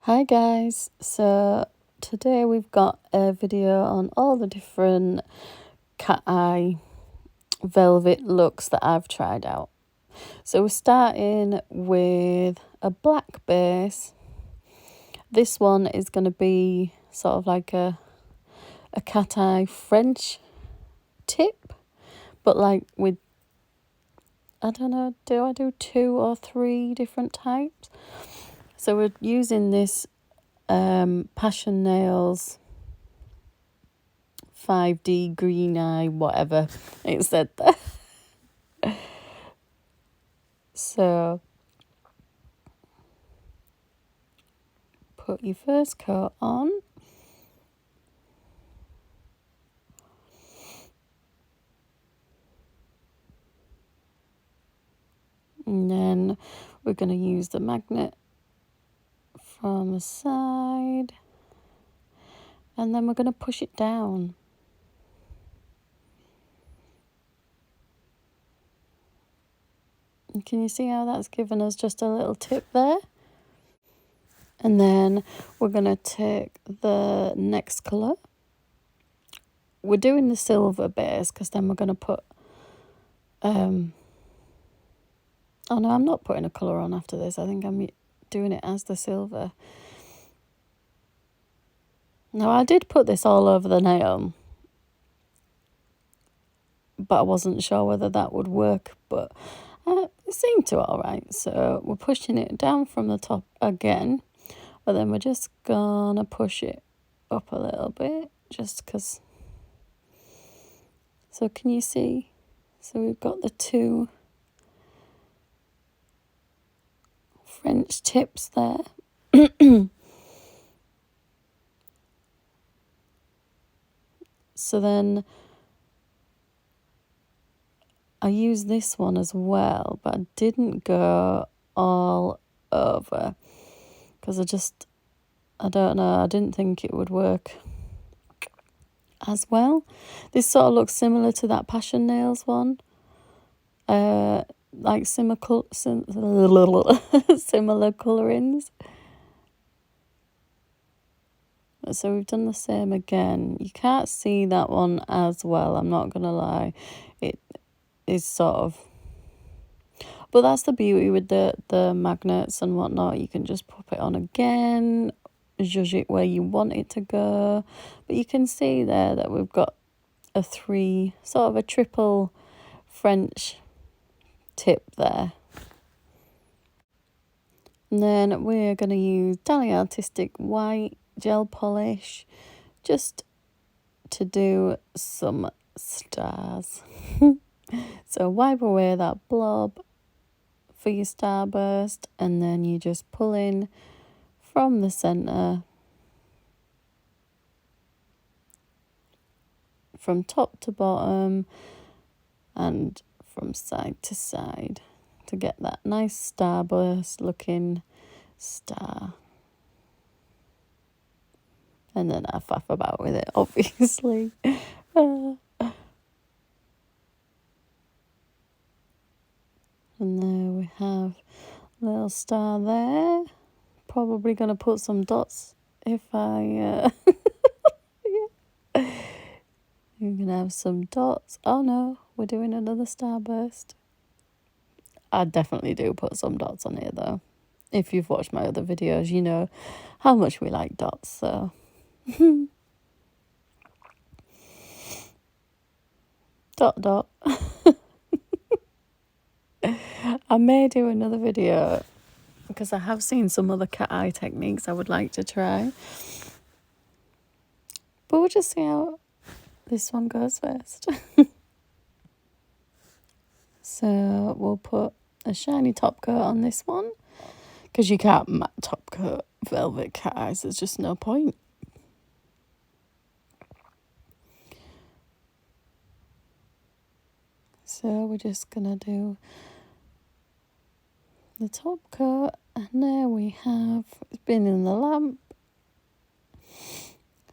Hi guys, so today we've got a video on all the different cat eye velvet looks that I've tried out. So we're starting with a black base. This one is going to be sort of like a cat eye French tip, but like with, I don't know, do I do 2 or 3 different types? So we're using this Passion Nails 5D green eye, whatever it said there. So put your first coat on. And then we're going to use the magnet from the side. And then we're going to push it down. And can you see how that's given us just a little tip there? And then we're going to take the next colour. We're doing the silver base because then we're going to put... Oh no, I'm not putting a colour on after this. I think I'm doing it as the silver. Now, I did put this all over the nail, but I wasn't sure whether that would work, but it seemed to all right. So we're pushing it down from the top again, but then we're just gonna push it up a little bit, just because. So can you see? So we've got the 2 French tips there. So then I used this one as well, but I didn't go all over because I don't know, I didn't think it would work as well. This sort of looks similar to that Passion Nails one. Like similar colourings. So we've done the same again. You can't see that one as well, I'm not gonna lie. It is sort of, but that's the beauty with the magnets and whatnot. You can just pop it on again, judge it where you want it to go. But you can see there that we've got a 3, sort of a triple French tip there. And then we're going to use Dali Artistic White Gel Polish just to do some stars. So wipe away that blob for your starburst, and then you just pull in from the centre, from top to bottom and from side to side to get that nice starburst looking star. And then I faff about with it, obviously. And there we have a little star there. Probably going to put some dots if I... yeah. You're going to have some dots. Oh no, we're doing another starburst. I definitely do put some dots on here though. If you've watched my other videos, you know how much we like dots, so... dot dot. I may do another video because I have seen some other cat eye techniques I would like to try. But we'll just see how this one goes first. So we'll put a shiny top coat on this one because you can't matte top coat velvet cat eyes. There's just no point. So we're just going to do the top coat, and there we have it's been in the lamp.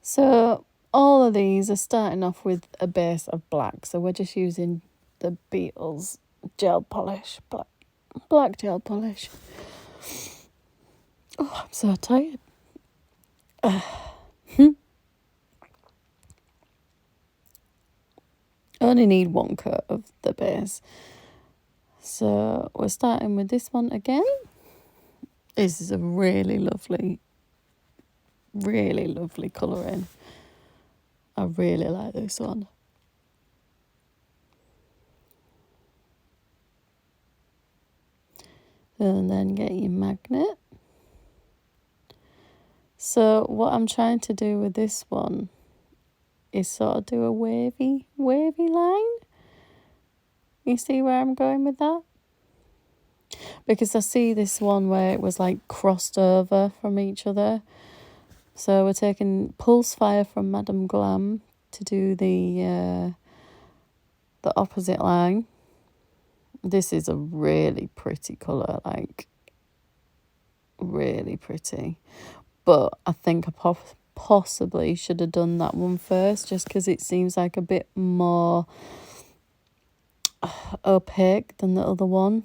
So all of these are starting off with a base of black, so we're just using the Beetles gel polish, black gel polish. Oh, I'm so tired. Only need one coat of the base. So we're starting with this one again. This is a really lovely colouring. I really like this one. And then get your magnet. So what I'm trying to do with this one is sort of do a wavy line. You see where I'm going with that? Because I see this one where it was like crossed over from each other. So we're taking Pulse Fire from Madame Glam to do the opposite line. This is a really pretty colour, like really pretty. But I think I possibly should have done that one first, just because it seems like a bit more opaque than the other one.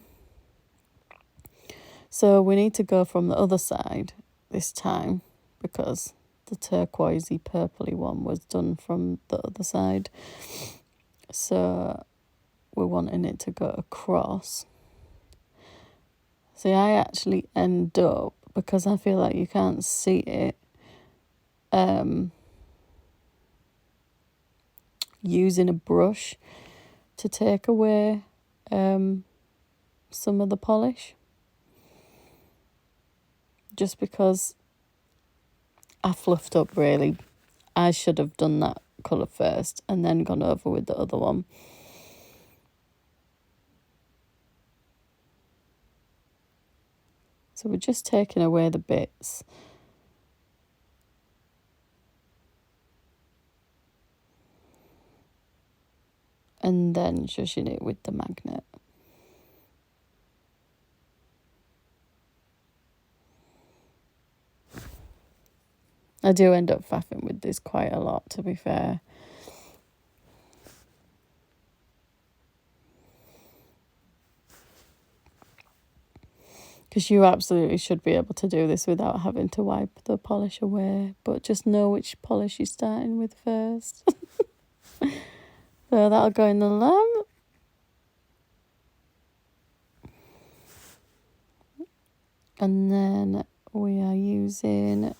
So we need to go from the other side this time, because the turquoisey purpley one was done from the other side. So we're wanting it to go across. See, I actually end up, because I feel like you can't see it, using a brush to take away some of the polish. Just because I fluffed up, really. I should have done that colour first and then gone over with the other one. So we're just taking away the bits. And then shushing it with the magnet. I do end up faffing with this quite a lot, to be fair. Because you absolutely should be able to do this without having to wipe the polish away. But just know which polish you're starting with first. So that'll go in the lamp. And then we are using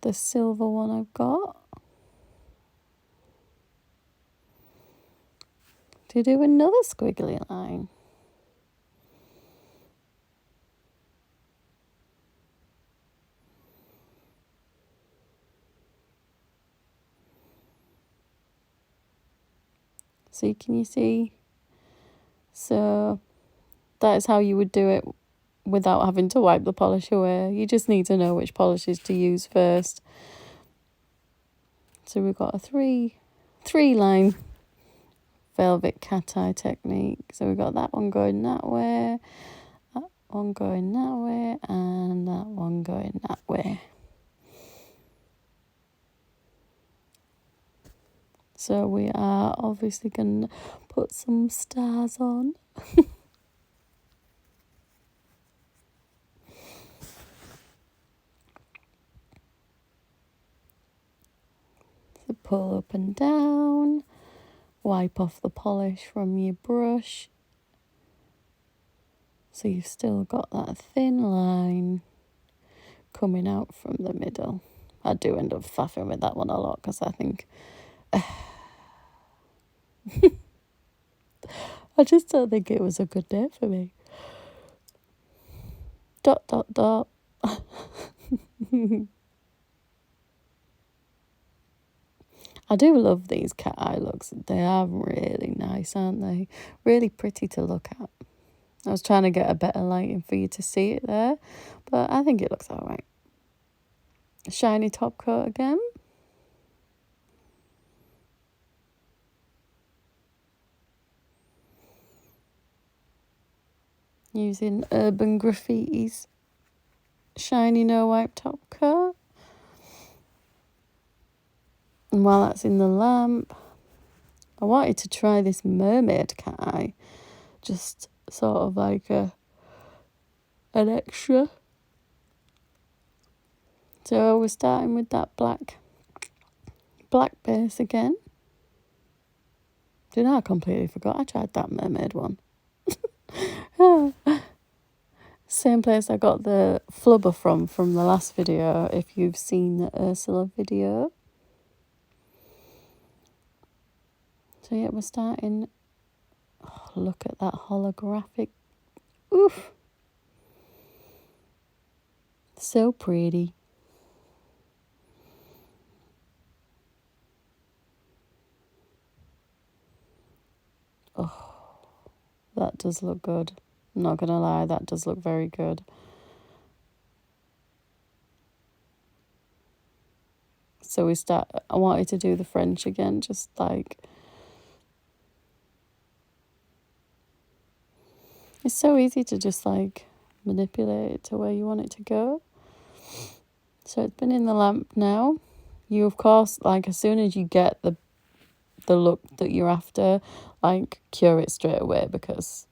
the silver one I've got to do another squiggly line. So can you see? So that is how you would do it without having to wipe the polish away. You just need to know which polishes to use first. So we've got a three line velvet cat eye technique. So we've got that one going that way, that one going that way, and that one going that way. So we are obviously going to put some stars on. So pull up and down, wipe off the polish from your brush. So you've still got that thin line coming out from the middle. I do end up faffing with that one a lot because I think... I just don't think it was a good day for me. ... I do love these cat eye looks. They are really nice, aren't they? Really pretty to look at. I was trying to get a better lighting for you to see it there, but I think it looks all right. Shiny top coat again. Using Urban Graffiti's shiny no wipe top coat. And while that's in the lamp, I wanted to try this mermaid cat eye. Just sort of like an extra. So we're starting with that black base again. I completely forgot I tried that mermaid one. Same place I got the flubber from the last video, if you've seen the Ursula video. So yeah, we're starting. Oh, look at that holographic. Oof. So pretty. Oh, that does look good. I'm not gonna lie, that does look very good. So I wanted to do the French again, just like, it's so easy to just like manipulate it to where you want it to go. So it's been in the lamp now. You, of course, like as soon as you get the look that you're after, like cure it straight away, because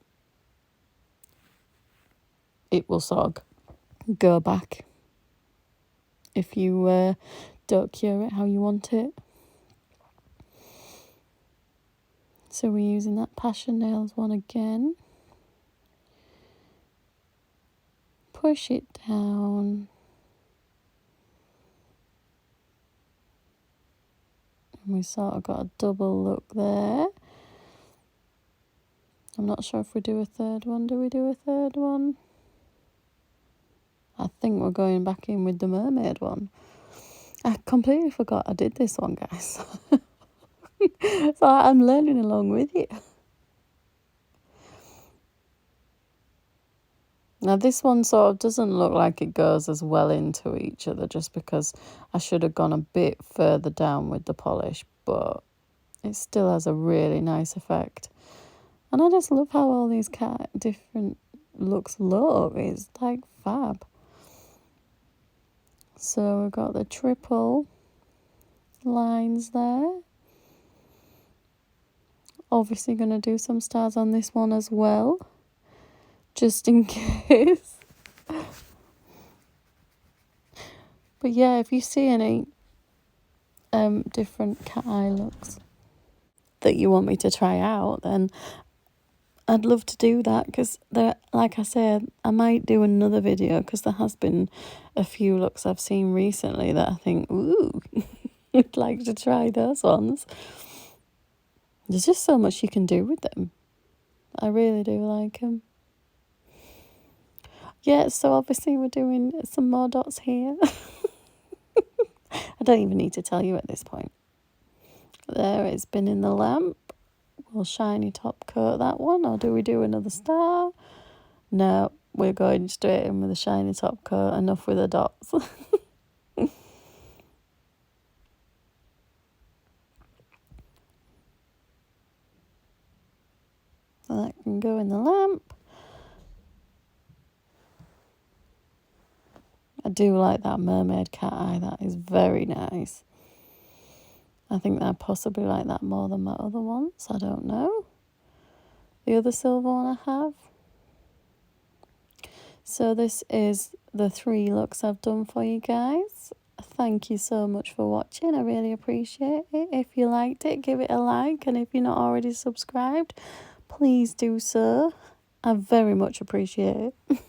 it will sort of go back if you don't cure it how you want it. So we're using that Passion Nails one again. Push it down. And we sort of got a double look there. I'm not sure if we do a third one. Do we do a third one? I think we're going back in with the mermaid one. I completely forgot I did this one, guys. So I'm learning along with you. Now this one sort of doesn't look like it goes as well into each other, just because I should have gone a bit further down with the polish, but it still has a really nice effect. And I just love how all these different looks look. It's like fab. So we've got the triple lines there. Obviously going to do some stars on this one as well, just in case. But yeah, if you see any different cat eye looks that you want me to try out, then I'd love to do that, because like I said, I might do another video, because there has been a few looks I've seen recently that I think, ooh, I'd like to try those ones. There's just so much you can do with them. I really do like them. Yeah, so obviously we're doing some more dots here. I don't even need to tell you at this point. There, it's been in the lamp. We'll shiny top coat that one, or do we do another star? No, we're going straight in with a shiny top coat. Enough with the dots. So that can go in the lamp. I do like that mermaid cat eye. That is very nice. I think I possibly like that more than my other ones. I don't know. The other silver one I have. So this is the 3 looks I've done for you guys. Thank you so much for watching. I really appreciate it. If you liked it, give it a like. And if you're not already subscribed, please do so. I very much appreciate it.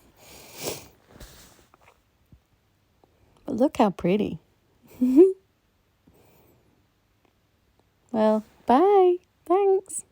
But look how pretty. Well, bye. Thanks.